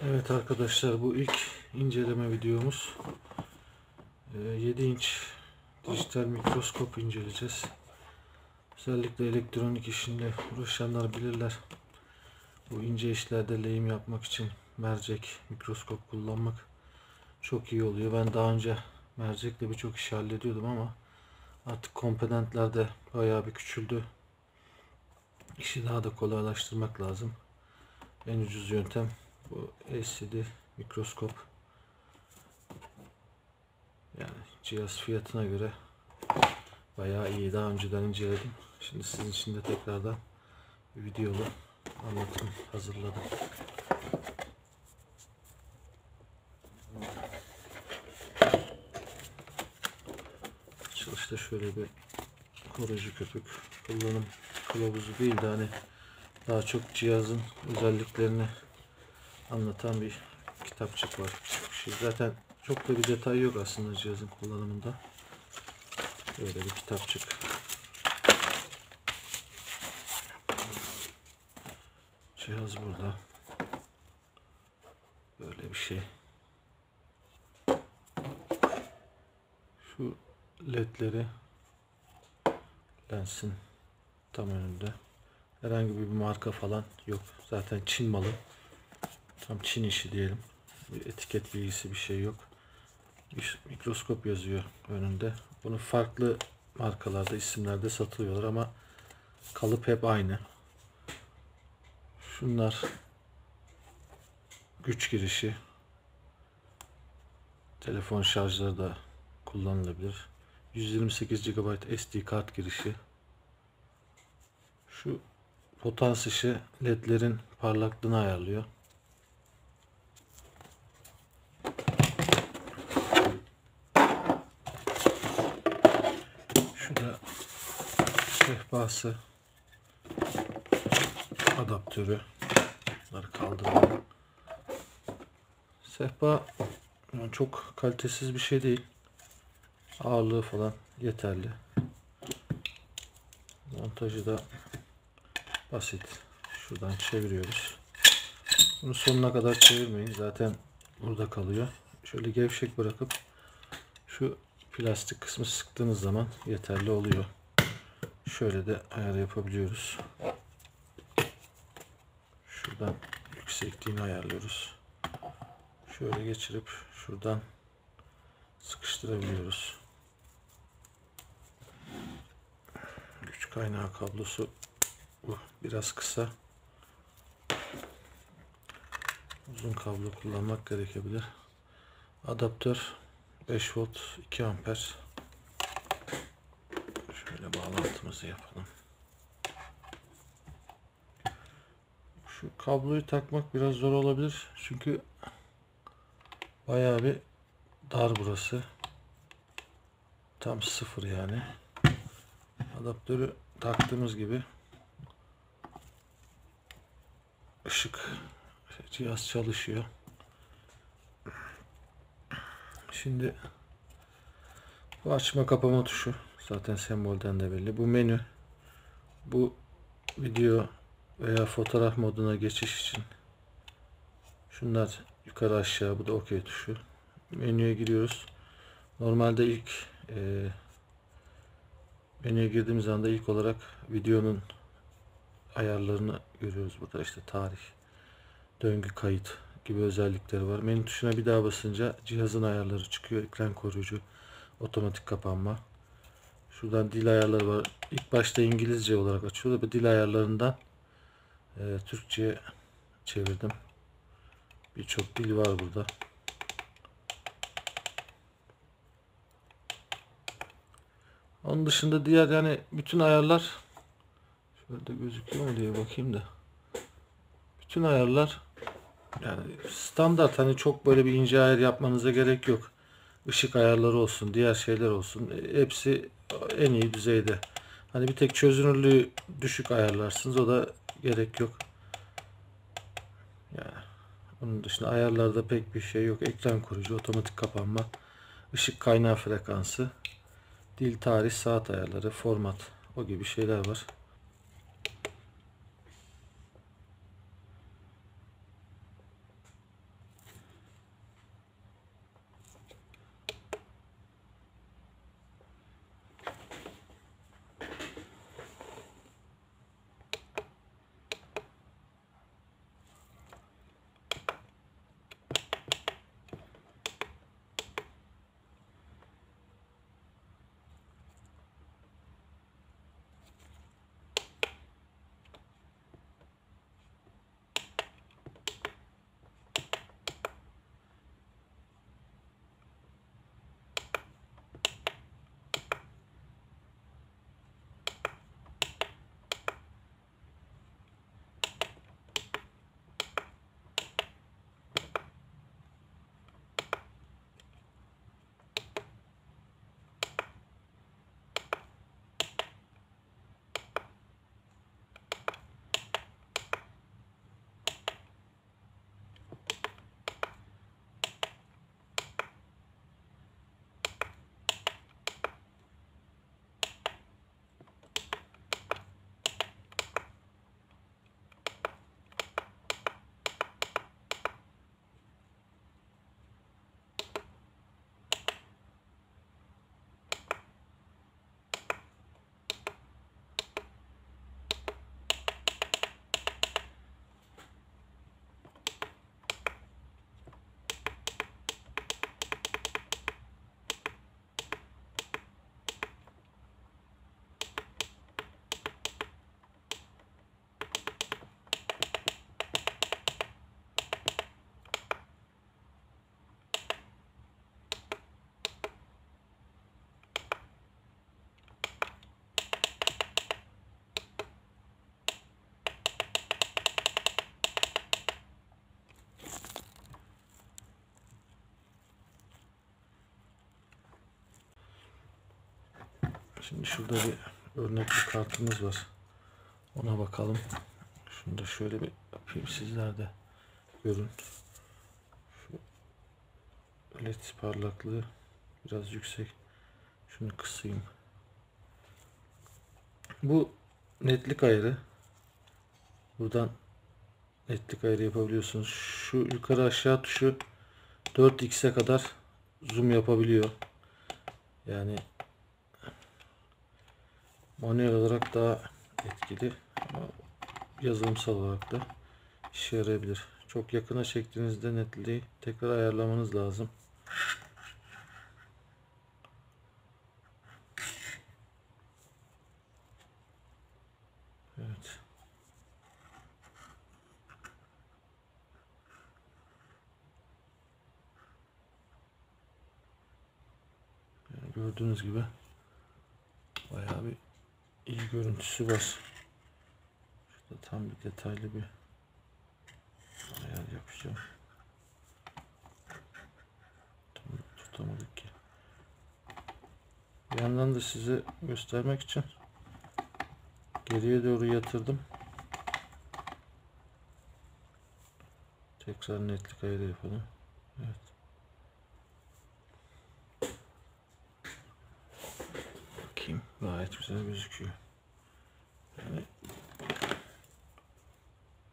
Evet arkadaşlar, bu ilk inceleme videomuz. 7 inç dijital mikroskop inceleyeceğiz. Özellikle elektronik işinde uğraşanlar bilirler. Bu ince işlerde lehim yapmak için mercek mikroskop kullanmak çok iyi oluyor. Ben daha önce mercekle birçok işi hallediyordum ama artık komponentler de bayağı bir küçüldü. İşi daha da kolaylaştırmak lazım. En ucuz yöntem bu LCD mikroskop. Yani cihaz fiyatına göre bayağı iyi. Daha önceden inceledim. Şimdi sizin için de tekrardan bir videolu anlatım hazırladım. Açılışta şöyle bir koruyucu köpük, kullanım kılavuzu değil de hani daha çok cihazın özelliklerini anlatan bir kitapçık var. Zaten çok da bir detay yok aslında cihazın kullanımında. Böyle bir kitapçık. Cihaz burada. Böyle bir şey. Şu ledleri lensin tam önünde. Herhangi bir marka falan yok. Zaten Çin malı. Tam Çin işi diyelim. Bir etiket bilgisi bir şey yok. Bir mikroskop yazıyor önünde. Bunu farklı markalarda, isimlerde satılıyorlar ama kalıp hep aynı. Şunlar güç girişi. Telefon şarjları da kullanılabilir. 128 GB SD kart girişi. Şu potans ışığı ledlerin parlaklığını ayarlıyor. Şu da sehpası, adaptörü. Bunları kaldıralım. Sehpa yani çok kalitesiz bir şey değil. Ağırlığı falan yeterli. Montajı da basit. Şuradan çeviriyoruz. Bunu sonuna kadar çevirmeyin. Zaten burada kalıyor. Şöyle gevşek bırakıp şu plastik kısmı sıktığınız zaman yeterli oluyor. Şöyle de ayar yapabiliyoruz. Şuradan yüksekliğini ayarlıyoruz. Şöyle geçirip şuradan sıkıştırabiliyoruz. Güç kaynağı kablosu bu. Biraz kısa. Uzun kablo kullanmak gerekebilir. Adaptör 5 volt 2 amper. Şöyle bağlantımızı yapalım. Şu kabloyu takmak biraz zor olabilir. Çünkü bayağı bir dar burası. Tam sıfır yani. Adaptörü taktığımız gibi ışık, cihaz çalışıyor. Şimdi bu açma kapama tuşu. Zaten sembolden de belli. Bu menü. Bu video veya fotoğraf moduna geçiş için. Şunlar yukarı aşağı. Bu da OK tuşu. Menüye giriyoruz. Normalde ilk menüye girdiğimiz anda ilk olarak videonun ayarlarını görüyoruz. Burada işte tarih, döngü kayıt gibi özellikleri var. Menü tuşuna bir daha basınca cihazın ayarları çıkıyor. Ekran koruyucu, otomatik kapanma. Şuradan dil ayarları var. İlk başta İngilizce olarak açıyor. Bu dil ayarlarından Türkçe'ye çevirdim. Birçok dil var burada. Onun dışında diğer yani bütün ayarlar şöyle gözüküyor mu diye bakayım da. Bütün ayarlar yani standart, hani çok böyle bir ince ayar yapmanıza gerek yok. Işık ayarları olsun, diğer şeyler olsun. Hepsi en iyi düzeyde. Hani bir tek çözünürlüğü düşük ayarlarsınız. O da gerek yok. Yani onun dışında ayarlarda pek bir şey yok. Ekran koruyucu, otomatik kapanma, ışık kaynağı frekansı, dil, tarih, saat ayarları, format, o gibi şeyler var. Şimdi şurada bir örnek bir kartımız var. Ona bakalım. Şunu da şöyle bir yapayım, sizler de görün. Şu LED parlaklığı biraz yüksek. Şunu kısayım. Bu netlik ayarı. Buradan netlik ayarı yapabiliyorsunuz. Şu yukarı aşağı tuşu 4x'e kadar zoom yapabiliyor. Yani manuel olarak daha etkili ama yazılımsal olarak da işe yarayabilir. Çok yakına çektiğinizde netliği tekrar ayarlamanız lazım. Evet. Yani gördüğünüz gibi bayağı bir iyi görüntüsü var. Şurada tam bir detaylı bir ayar yapacağım. Tam tutamadık ki. Bir yandan da size göstermek için geriye doğru yatırdım. Tekrar netlik ayarı yapalım. Evet. Bakayım. Gayet güzel gözüküyor. Yani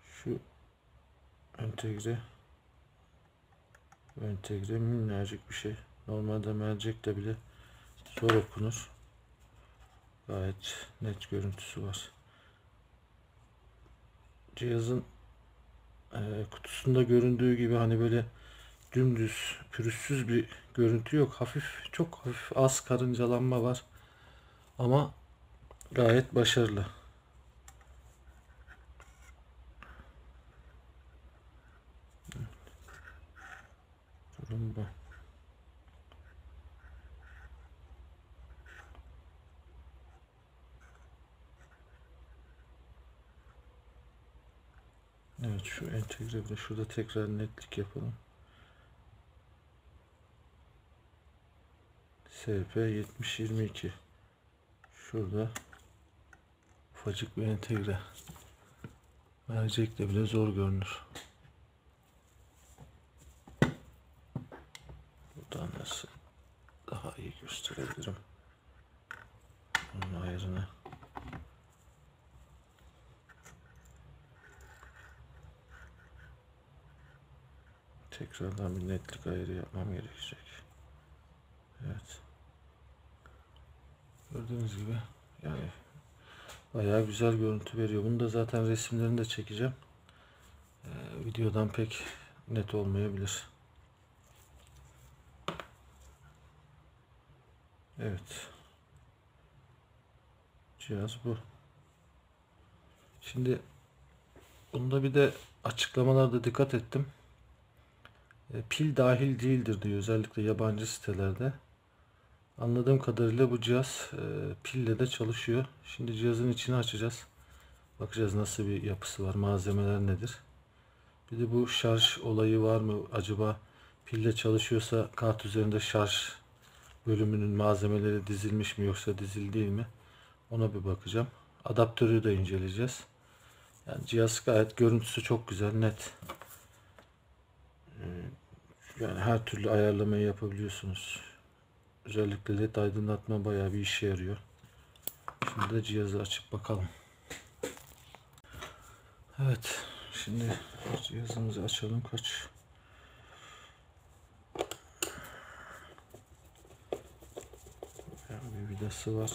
şu entegre minnacık bir şey. Normalde mercekte bile zor okunur. Gayet net görüntüsü var. Cihazın kutusunda göründüğü gibi hani böyle dümdüz, pürüzsüz bir görüntü yok. Çok hafif az karıncalanma var. Ama gayet başarılı. Durum bu. Evet, şu entegre, şurada tekrar netlik yapalım. SP7022. Şurada ufacık bir entegre. Mercekle bile zor görünür. Buradan nasıl daha iyi gösterebilirim onun ayarını. Tekrardan bir netlik ayarı yapmam gerekecek. Evet. Gördüğünüz gibi yani bayağı güzel görüntü veriyor. Bunu da zaten resimlerini de çekeceğim. Videodan pek net olmayabilir. Evet. Cihaz bu. Şimdi bunda bir de açıklamalarda dikkat ettim. Pil dahil değildir diyor, özellikle yabancı sitelerde. Anladığım kadarıyla bu cihaz pille de çalışıyor. Şimdi cihazın içini açacağız. Bakacağız nasıl bir yapısı var, malzemeler nedir. Bir de bu şarj olayı var mı? Acaba pille çalışıyorsa kart üzerinde şarj bölümünün malzemeleri dizilmiş mi yoksa dizili değil mi? Ona bir bakacağım. Adaptörü de inceleyeceğiz. Yani cihaz gayet görüntüsü çok güzel, net. Yani her türlü ayarlamayı yapabiliyorsunuz. Özellikle LED aydınlatma bayağı bir işe yarıyor. Şimdi de cihazı açıp bakalım. Evet. Şimdi cihazımızı açalım. Kaç? Bir vidası var.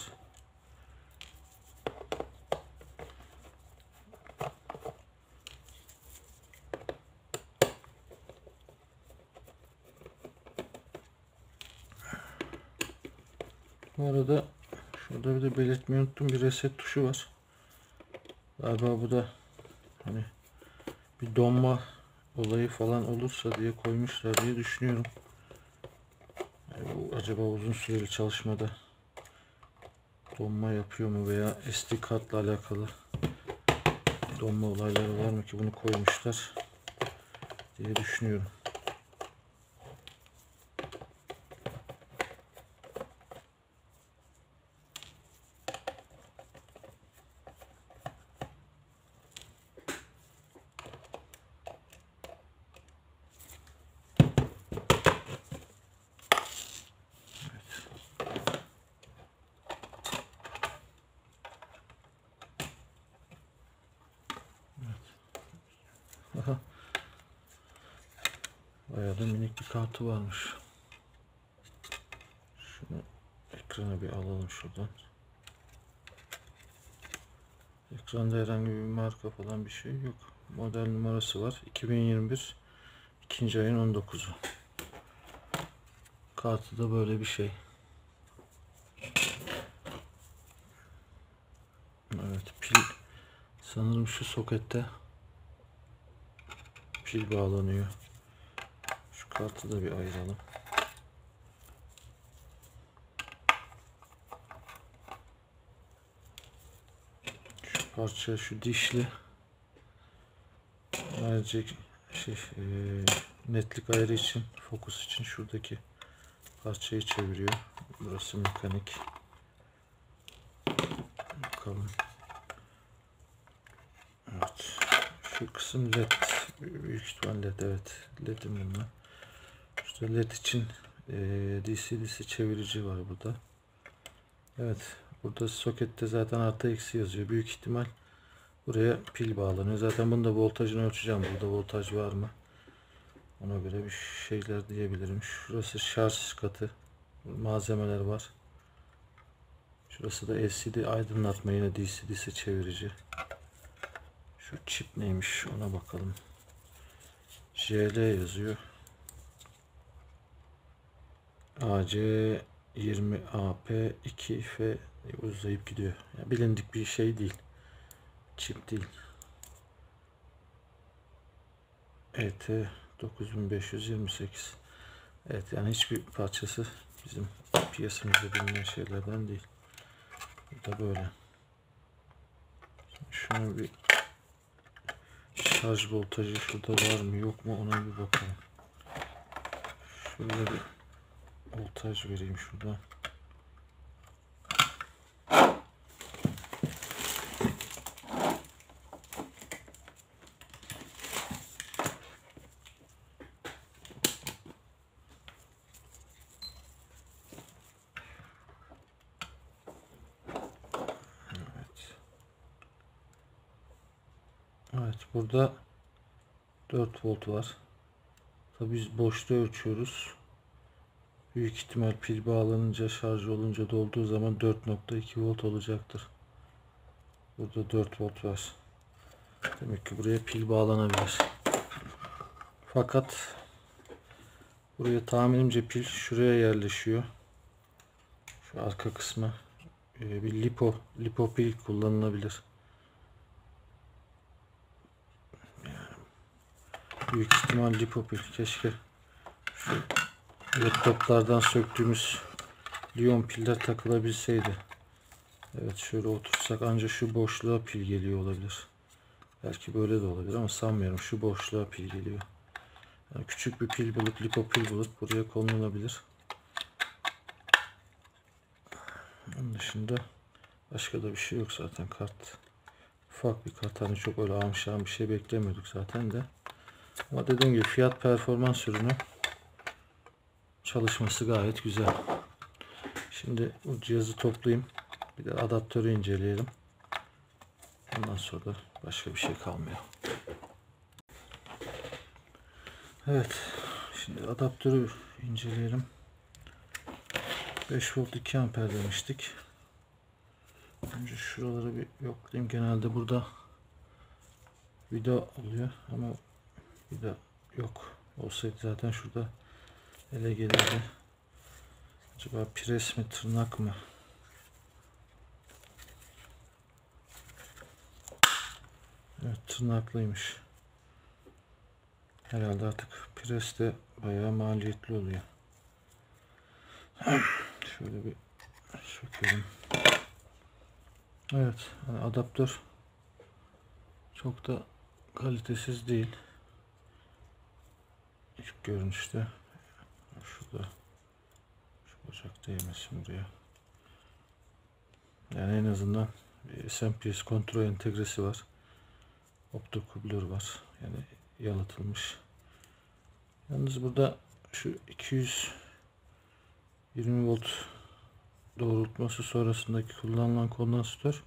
Bu arada şurada bir de belirtmeyi unuttum, bir reset tuşu var. Galiba bu da hani bir donma olayı falan olursa diye koymuşlar diye düşünüyorum. Yani bu acaba uzun süreli çalışmada donma yapıyor mu veya SD kartla alakalı donma olayları var mı ki bunu koymuşlar diye düşünüyorum. daha. Bayağı da minik bir kartı varmış. Şunu ekrana bir alalım şuradan. Ekranda herhangi bir marka falan bir şey yok. Model numarası var. 2021 2. ayın 19'u. Kartı da böyle bir şey. Evet, pil sanırım şu sokette pil bağlanıyor. Şu kartı da bir ayıralım. Şu parça, şu dişli. Ayrıca netlik ayarı için, fokus için şuradaki parçayı çeviriyor. Burası mekanik. Bakalım. Evet. Şu kısım led. Büyük ihtimal led, evet. Led'im bunlar. İşte led için DC çevirici var burada. Evet. Burada sokette zaten artı eksi yazıyor. Büyük ihtimal buraya pil bağlanıyor. Zaten bunu da voltajını ölçeceğim. Burada voltaj var mı? Ona göre bir şeyler diyebilirim. Şurası şarj katı. Malzemeler var. Şurası da LCD aydınlatma, yine DC çevirici. Şu çip neymiş ona bakalım. JL yazıyor. AC20AP2F uzayıp gidiyor. Yani bilindik bir şey değil. Çip değil. ET 9528. Evet, yani hiçbir parçası bizim piyasamızda bilinen şeylerden değil. Bu da böyle. Şunu bir şarj voltajı şurada var mı yok mu ona bir bakalım. Şöyle bir voltaj vereyim şurada. Evet, burada 4 volt var. Tabii biz boşta ölçüyoruz. Büyük ihtimal pil bağlanınca, şarj olunca, dolduğu zaman 4.2 volt olacaktır. Burada 4 volt var. Demek ki buraya pil bağlanabilir. Fakat buraya tahminimce pil şuraya yerleşiyor. Şu arka kısmı. Bir lipo pil kullanılabilir. Büyük ihtimal lipo pil. Keşke şu laptoplardan söktüğümüz liyon piller takılabilseydi. Evet, şöyle otursak ancak şu boşluğa pil geliyor olabilir. Belki böyle de olabilir ama sanmıyorum. Şu boşluğa pil geliyor. Yani küçük bir pil bulup, lipo pil bulup buraya konulabilir. Onun dışında başka da bir şey yok zaten. Kart ufak bir kart. Hani çok öyle amşan bir şey beklemiyorduk zaten de. Ama dediğim gibi fiyat performans ürünü, çalışması gayet güzel. Şimdi bu cihazı toplayayım. Bir de adaptörü inceleyelim. Ondan sonra da başka bir şey kalmıyor. Evet. Şimdi adaptörü inceleyelim. 5 volt 2 amper demiştik. Önce şuraları bir yoklayayım. Genelde burada vida oluyor ama vida yok. Olsaydı zaten şurada ele gelirdi. Acaba pres mi, tırnak mı? Evet, tırnaklıymış. Herhalde artık pres de bayağı maliyetli oluyor. Şöyle bir sökelim. Evet, yani adaptör çok da kalitesiz değil. İlk görünüşte şurada şu bacak değmesin buraya. Yani en azından SMPS kontrol entegresi var. Optokublör var. Yani yalıtılmış. Yalnız burada şu 220 volt doğrultması sonrasındaki kullanılan kondansatör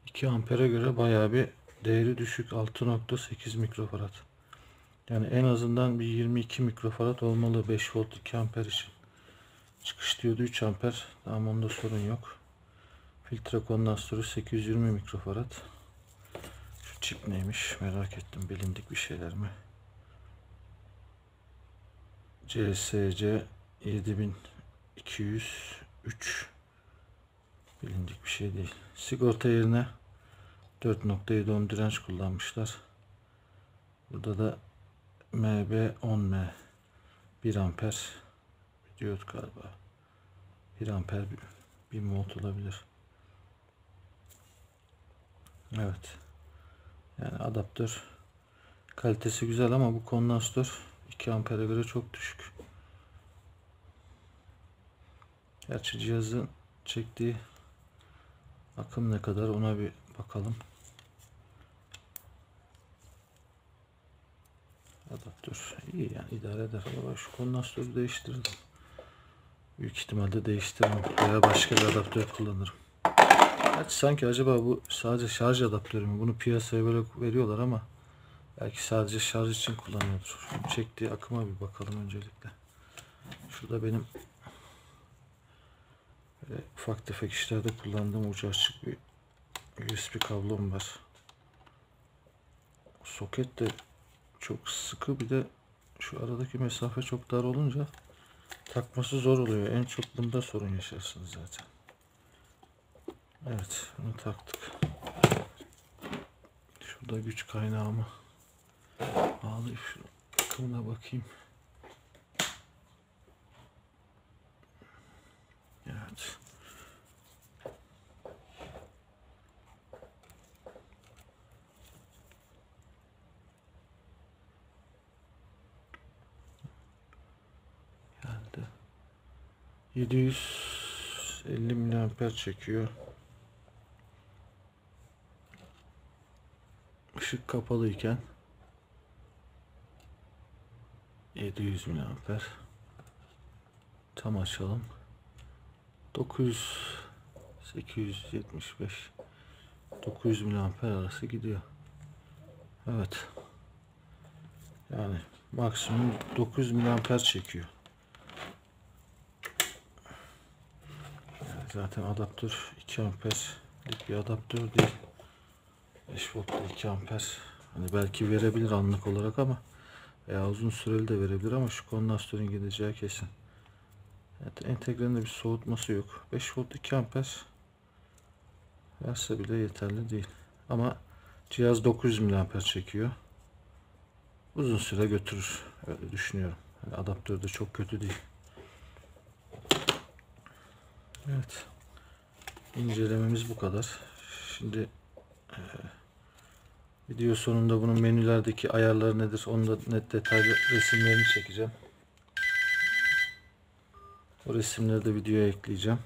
2 ampere göre bayağı bir değeri düşük 6.8 mikrofarad. Yani en azından bir 22 mikrofarad olmalı 5 volt 2 amper için. Çıkış diyordu 3 amper. Tamam, onda sorun yok. Filtre kondansatörü 820 mikrofarad. Şu çip neymiş merak ettim. Bilindik bir şeyler mi? CSC 7203 bilindik bir şey değil. Sigorta yerine 4.7 ohm direnç kullanmışlar. Burada da MB10M 1 amper diyot galiba. 1 amper 1000 volt olabilir. Evet. Yani adaptör kalitesi güzel ama bu kondansatör 2 ampere göre çok düşük. Gerçi cihazın çektiği akım ne kadar ona bir bakalım. Adaptör iyi yani idare eder. Ama şu kondansatörü değiştirdim. Büyük ihtimalle değiştiririm veya başka bir adaptör kullanırım. Sanki acaba bu sadece şarj adaptörü mü? Bunu piyasaya böyle veriyorlar ama belki sadece şarj için kullanıyordur. Şunun çektiği akıma bir bakalım öncelikle. Şurada benim böyle ufak tefek işlerde kullandığım ucu açık bir USB kablom var. Soket de çok sıkı, bir de şu aradaki mesafe çok dar olunca takması zor oluyor. En çok bunda sorun yaşarsınız zaten. Evet, bunu taktık. Şurada güç kaynağımı bağlayıp şu akımına bakayım. Evet. Geldi. 750 miliamper çekiyor. Işık kapalıyken 700 miliamper. Tam açalım. 900 875 900 miliamper arası gidiyor. Evet. Yani maksimum 900 miliamper çekiyor. Yani zaten adaptör 2 amperlik bir adaptör değil. 5 voltlu 2 amper. Hani belki verebilir anlık olarak ama veya uzun süreli de verebilir ama şu kondansatörün gideceği kesin. Evet, entegrenin de bir soğutması yok. 5 volt 2 amper verse bile yeterli değil. Ama cihaz 900 miliamper çekiyor. Uzun süre götürür. Öyle düşünüyorum. Yani adaptör de çok kötü değil. Evet. İncelememiz bu kadar. Şimdi video sonunda bunun menülerdeki ayarları nedir? Onu da net detaylı resimlerini çekeceğim. O resimleri de videoya ekleyeceğim.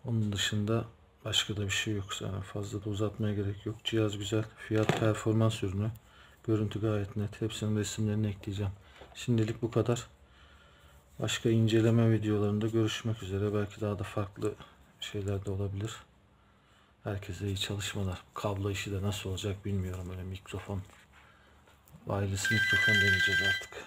Onun dışında başka da bir şey yok. Yani fazla da uzatmaya gerek yok. Cihaz güzel. Fiyat performans ürünü. Görüntü gayet net. Hepsinin resimlerini ekleyeceğim. Şimdilik bu kadar. Başka inceleme videolarında görüşmek üzere. Belki daha da farklı şeyler de olabilir. Herkese iyi çalışmalar. Kablo işi de nasıl olacak bilmiyorum. Öyle mikrofon, wireless mikrofon deneyeceğiz artık.